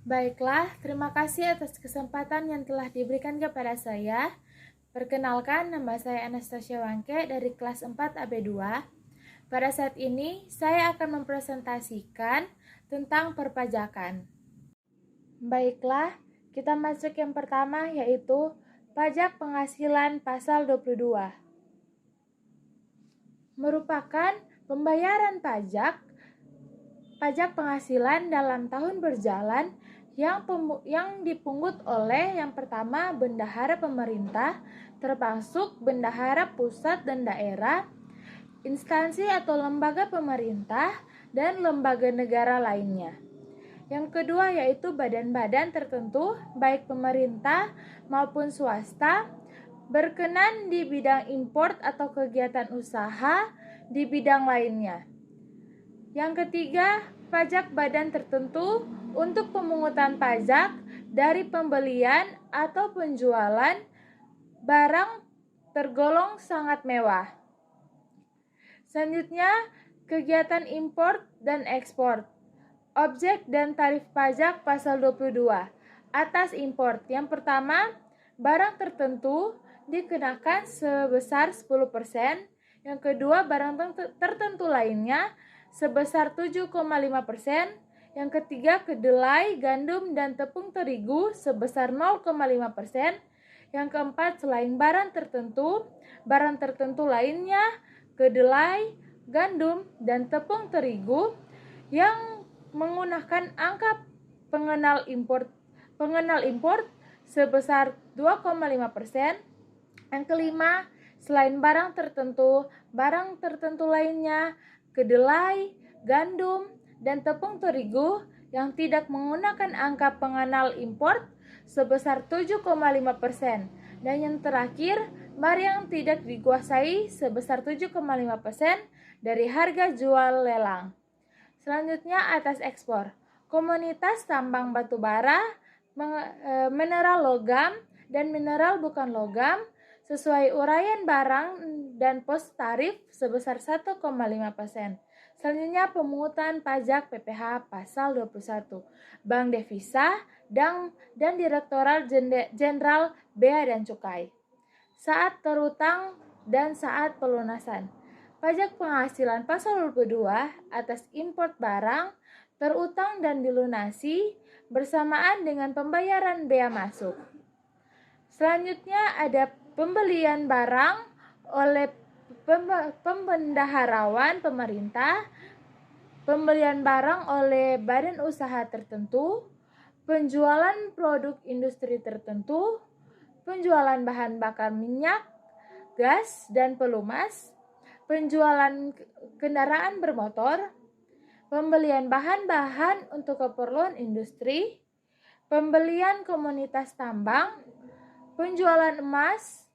Baiklah, terima kasih atas kesempatan yang telah diberikan kepada saya. Perkenalkan, nama saya Anastasia Wangke dari kelas 4 AB2. Pada saat ini, saya akan mempresentasikan tentang perpajakan. Baiklah, kita masuk yang pertama yaitu pajak penghasilan pasal 22. Merupakan pembayaran pajak penghasilan dalam tahun berjalan yang dipungut oleh yang pertama bendahara pemerintah, termasuk bendahara pusat dan daerah, instansi atau lembaga pemerintah, dan lembaga negara lainnya. Yang kedua yaitu badan-badan tertentu, baik pemerintah maupun swasta, berkenan di bidang import atau kegiatan usaha di bidang lainnya. Yang ketiga, pajak badan tertentu untuk pemungutan pajak dari pembelian atau penjualan barang tergolong sangat mewah. Selanjutnya, kegiatan impor dan ekspor. Objek dan tarif pajak pasal 22 atas impor. Yang pertama, barang tertentu dikenakan sebesar 10%. Yang kedua, barang tertentu lainnya sebesar 7,5%. Yang ketiga, kedelai, gandum, dan tepung terigu sebesar 0,5%. Yang keempat, selain barang tertentu lainnya, kedelai, gandum, dan tepung terigu yang menggunakan angka pengenal import sebesar 2,5%. Yang kelima, selain barang tertentu lainnya, kedelai, gandum, dan tepung terigu yang tidak menggunakan angka pengenal import sebesar 7,5%. Dan yang terakhir, barang yang tidak dikuasai sebesar 7,5% dari harga jual lelang. Selanjutnya, atas ekspor. Komunitas tambang batu bara, mineral logam, dan mineral bukan logam sesuai uraian barang dan pos tarif sebesar 1,5%. Selanjutnya, pemungutan pajak PPh pasal 21, Bank Devisa dan Direktorat Jenderal Bea dan Cukai. Saat terutang dan saat pelunasan. Pajak penghasilan pasal 22 atas import barang terutang dan dilunasi bersamaan dengan pembayaran bea masuk. Selanjutnya ada pembelian barang oleh pembendaharawan pemerintah, pembelian barang oleh badan usaha tertentu, penjualan produk industri tertentu, penjualan bahan bakar minyak, gas, dan pelumas, penjualan kendaraan bermotor, pembelian bahan-bahan untuk keperluan industri, pembelian komunitas tambang, penjualan emas,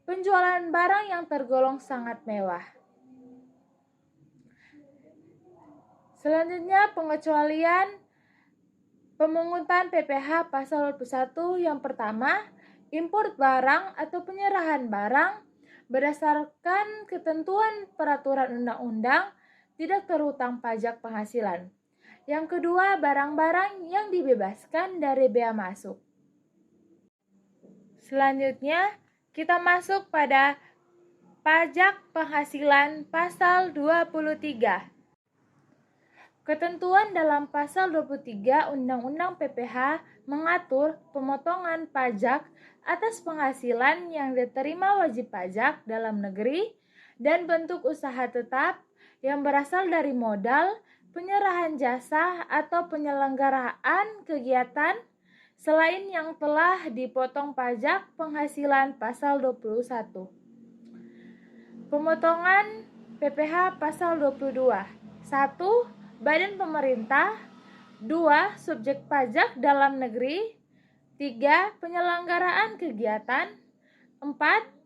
penjualan barang yang tergolong sangat mewah. Selanjutnya, pengecualian pemungutan PPh pasal 21 yang pertama, impor barang atau penyerahan barang berdasarkan ketentuan peraturan undang-undang tidak terhutang pajak penghasilan. Yang kedua, barang-barang yang dibebaskan dari bea masuk. Selanjutnya, kita masuk pada pajak penghasilan pasal 23. Ketentuan dalam pasal 23 Undang-Undang PPh mengatur pemotongan pajak atas penghasilan yang diterima wajib pajak dalam negeri dan bentuk usaha tetap yang berasal dari modal, penyerahan jasa atau penyelenggaraan kegiatan selain yang telah dipotong pajak penghasilan pasal 21. Pemotongan PPh pasal 22. 1. Badan pemerintah. 2. Subjek pajak dalam negeri. 3. Penyelenggaraan kegiatan. 4.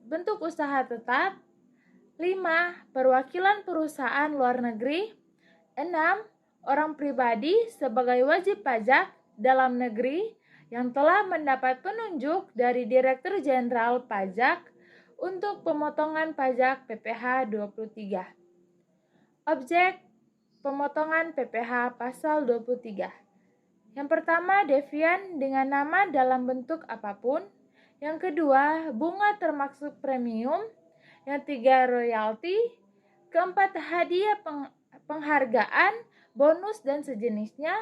Bentuk usaha tetap. 5. Perwakilan perusahaan luar negeri. 6. Orang pribadi sebagai wajib pajak dalam negeri yang telah mendapat penunjuk dari Direktur Jenderal Pajak untuk pemotongan pajak PPh 23. Objek pemotongan PPh pasal 23. Yang pertama, Devian dengan nama dalam bentuk apapun. Yang kedua, bunga termasuk premium. Yang tiga, royalti. Keempat, hadiah penghargaan, bonus dan sejenisnya.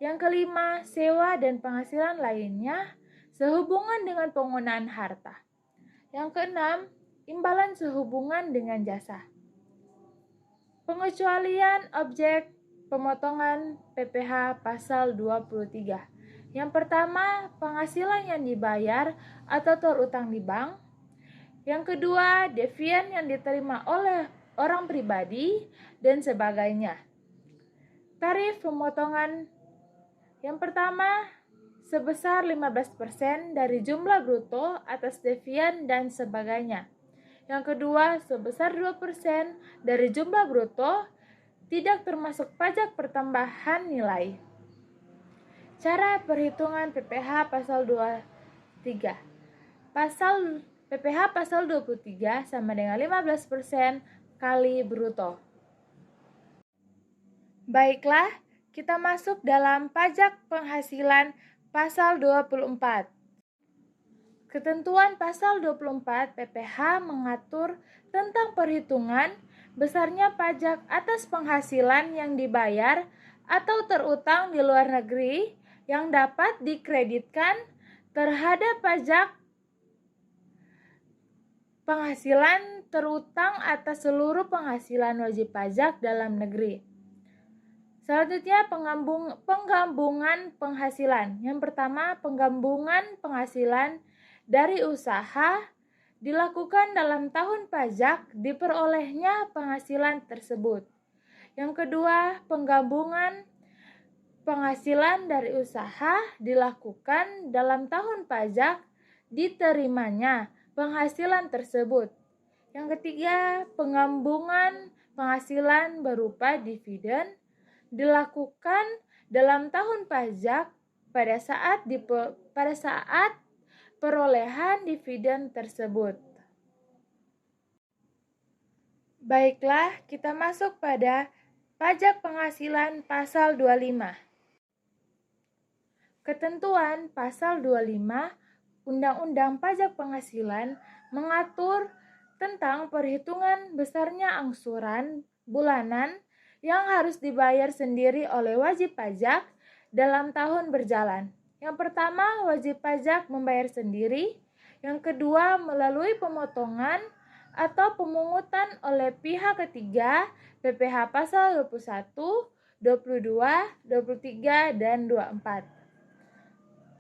Yang kelima, sewa dan penghasilan lainnya sehubungan dengan penggunaan harta. Yang keenam, imbalan sehubungan dengan jasa. Pengecualian objek pemotongan PPh pasal 23. Yang pertama, penghasilan yang dibayar atau terutang di bank. Yang kedua, devian yang diterima oleh orang pribadi dan sebagainya. Tarif pemotongan yang pertama sebesar 15% dari jumlah bruto atas devian dan sebagainya. Yang kedua, sebesar 2% dari jumlah bruto, tidak termasuk pajak pertambahan nilai. Cara perhitungan PPh pasal 23. PPh pasal 23 sama dengan 15% kali bruto. Baiklah, kita masuk dalam pajak penghasilan pasal 24. Ketentuan pasal 24 PPh mengatur tentang perhitungan besarnya pajak atas penghasilan yang dibayar atau terutang di luar negeri yang dapat dikreditkan terhadap pajak penghasilan terutang atas seluruh penghasilan wajib pajak dalam negeri. Selanjutnya, penggabungan penghasilan. Yang pertama, penggabungan penghasilan dari usaha dilakukan dalam tahun pajak diperolehnya penghasilan tersebut. Yang kedua, penggabungan penghasilan dari usaha dilakukan dalam tahun pajak diterimanya penghasilan tersebut. Yang ketiga, penggabungan penghasilan berupa dividen dilakukan dalam tahun pajak pada saat perolehan dividen tersebut. Baiklah, kita masuk pada pajak penghasilan pasal 25. Ketentuan pasal 25 Undang-Undang Pajak Penghasilan mengatur tentang perhitungan besarnya angsuran bulanan yang harus dibayar sendiri oleh wajib pajak dalam tahun berjalan. Yang pertama, wajib pajak membayar sendiri. Yang kedua, melalui pemotongan atau pemungutan oleh pihak ketiga PPh pasal 21, 22, 23, dan 24.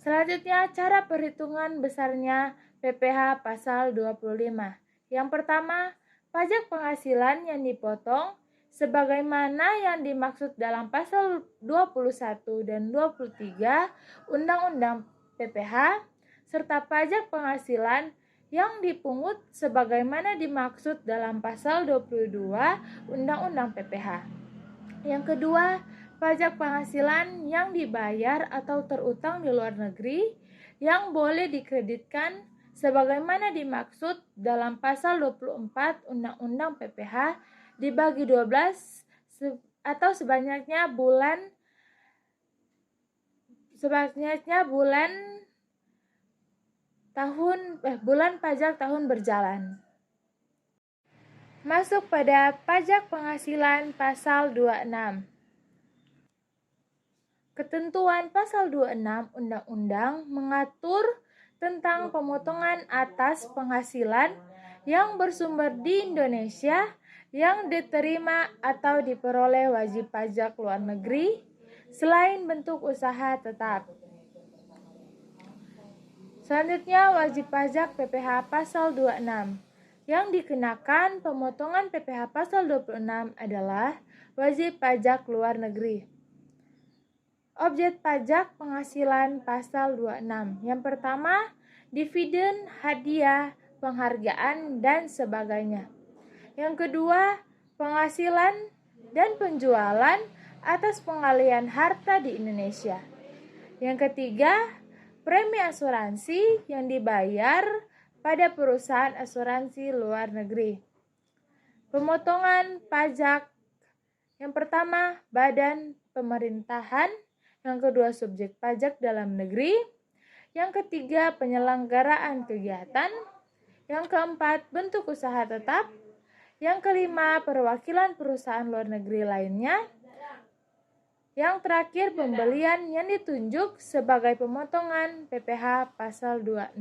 Selanjutnya, cara perhitungan besarnya PPh pasal 25. Yang pertama, pajak penghasilan yang dipotong sebagaimana yang dimaksud dalam pasal 21 dan 23 Undang-Undang PPh, serta pajak penghasilan yang dipungut sebagaimana dimaksud dalam pasal 22 Undang-Undang PPh. Yang kedua, pajak penghasilan yang dibayar atau terutang di luar negeri yang boleh dikreditkan sebagaimana dimaksud dalam pasal 24 Undang-Undang PPh dibagi 12 atau sebanyaknya bulan pajak tahun berjalan. Masuk pada pajak penghasilan pasal 26. Ketentuan pasal 26 Undang-Undang mengatur tentang pemotongan atas penghasilan yang bersumber di Indonesia yang diterima atau diperoleh wajib pajak luar negeri selain bentuk usaha tetap. Selanjutnya, wajib pajak PPh pasal 26. Yang dikenakan pemotongan PPh pasal 26 adalah wajib pajak luar negeri. Objek pajak penghasilan pasal 26. Yang pertama, dividen, hadiah, penghargaan, dan sebagainya. Yang kedua, penghasilan dan penjualan atas pengalihan harta di Indonesia. Yang ketiga, premi asuransi yang dibayar pada perusahaan asuransi luar negeri. Pemotongan pajak. Yang pertama, badan pemerintahan. Yang kedua, subjek pajak dalam negeri. Yang ketiga, penyelenggaraan kegiatan. Yang keempat, bentuk usaha tetap. Yang kelima, perwakilan perusahaan luar negeri lainnya. Yang terakhir, pembelian yang ditunjuk sebagai pemotongan PPh pasal 26.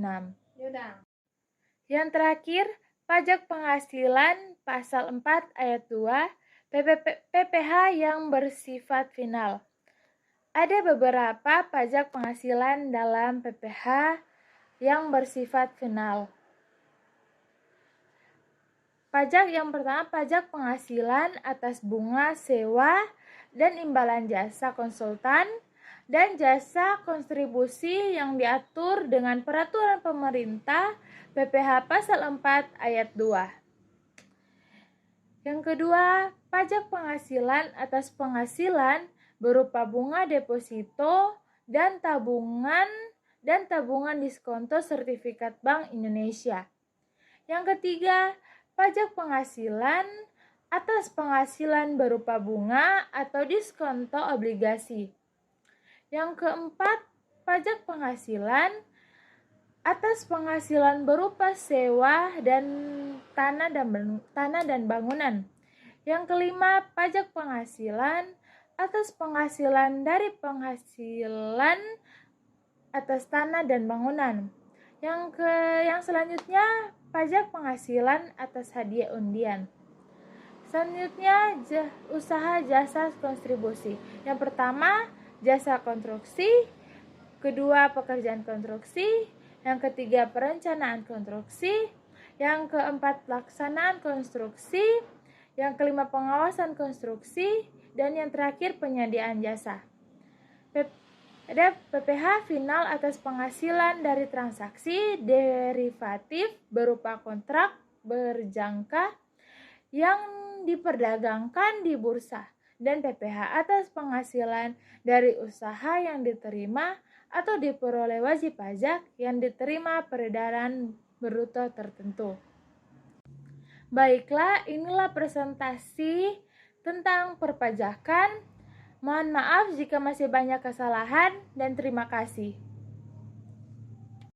Yang terakhir, pajak penghasilan pasal 4 ayat 2 PPh yang bersifat final. Ada beberapa pajak penghasilan dalam PPh yang bersifat final. Pajak yang pertama, pajak penghasilan atas bunga sewa dan imbalan jasa konsultan dan jasa kontribusi yang diatur dengan peraturan pemerintah PPh pasal 4 ayat 2. Yang kedua, pajak penghasilan atas penghasilan berupa bunga deposito dan tabungan diskonto sertifikat Bank Indonesia. Yang ketiga, pajak penghasilan atas penghasilan berupa bunga atau diskonto obligasi. Yang keempat, pajak penghasilan atas penghasilan berupa sewa dan tanah dan bangunan. Yang kelima, pajak penghasilan atas penghasilan dari penghasilan atas tanah dan bangunan. Yang selanjutnya, pajak penghasilan atas hadiah undian. Selanjutnya, usaha jasa kontribusi. Yang pertama, jasa konstruksi. Kedua, pekerjaan konstruksi. Yang ketiga, perencanaan konstruksi. Yang keempat, pelaksanaan konstruksi. Yang kelima, pengawasan konstruksi. Dan yang terakhir, penyediaan jasa. Ada PPh final atas penghasilan dari transaksi derivatif berupa kontrak berjangka yang diperdagangkan di bursa, dan PPh atas penghasilan dari usaha yang diterima atau diperoleh wajib pajak yang diterima peredaran bruto tertentu. Baiklah, inilah presentasi tentang perpajakan. Mohon maaf jika masih banyak kesalahan dan terima kasih.